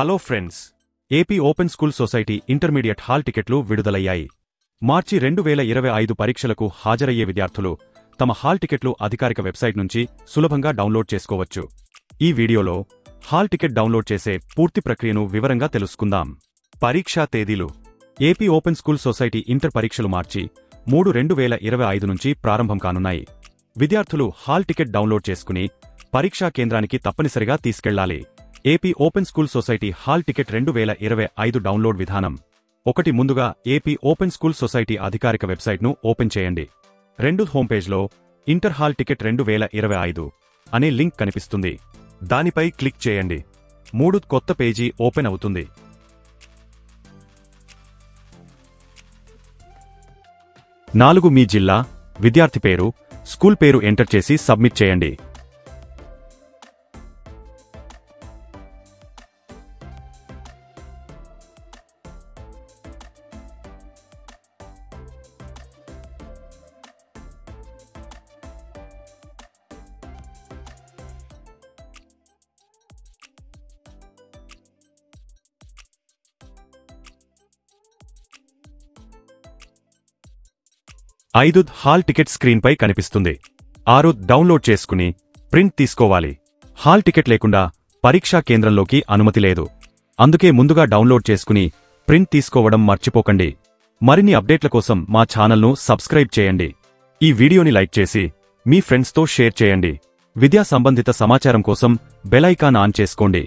Hello friends, AP open school society intermediate hall టికెట్లు విడుదలయ్యాయి. మార్చి 2025 పరీక్షలకు హాజరయ్యే విద్యార్థులు తమ హాల్ టికెట్లు అధికారిక వెబ్సైట్ నుంచి సులభంగా డౌన్లోడ్ చేసుకోవచ్చు. ఈ వీడియోలో హాల్ టికెట్ డౌన్లోడ్ చేసే పూర్తి ప్రక్రియను వివరంగా తెలుసుకుందాం. పరీక్షా తేదీలు: AP open school society inter పరీక్షలు మార్చి 3, 2025 నుంచి ప్రారంభం కానున్నాయి. విద్యార్థులు హాల్ టికెట్ డౌన్లోడ్ చేసుకుని పరీక్షా కేంద్రానికి తప్పనిసరిగా తీసుకెళ్లాలి. AP open school society hall ticket 2025 download విధానం: 1. ముందుగా ఏపీ ఓపెన్ స్కూల్ సొసైటీ అధికారిక వెబ్సైట్ను ఓపెన్ చేయండి. 2. హోంపేజ్లో ఇంటర్ హాల్ టికెట్ 2025 అనే లింక్ కనిపిస్తుంది. దానిపై క్లిక్ చేయండి. 3. కొత్త పేజీ ఓపెన్ అవుతుంది. 4. మీ జిల్లా, విద్యార్థి పేరు, స్కూల్ పేరు ఎంటర్ చేసి సబ్మిట్ చేయండి. 5. హాల్ టికెట్ స్క్రీన్పై కనిపిస్తుంది. 6. డౌన్లోడ్ చేసుకుని ప్రింట్ తీసుకోవాలి. హాల్ టికెట్ లేకుండా పరీక్షా కేంద్రంలోకి అనుమతి లేదు. అందుకే ముందుగా డౌన్లోడ్ చేసుకుని ప్రింట్ తీసుకోవడం మర్చిపోకండి. మరిన్ని అప్డేట్ల కోసం మా ఛానల్ను సబ్స్క్రైబ్ చేయండి. ఈ వీడియోని లైక్ చేసి మీ ఫ్రెండ్స్తో షేర్ చేయండి. విద్యా సంబంధిత సమాచారం కోసం బెల్ ఐకాన్ ఆన్ చేసుకోండి.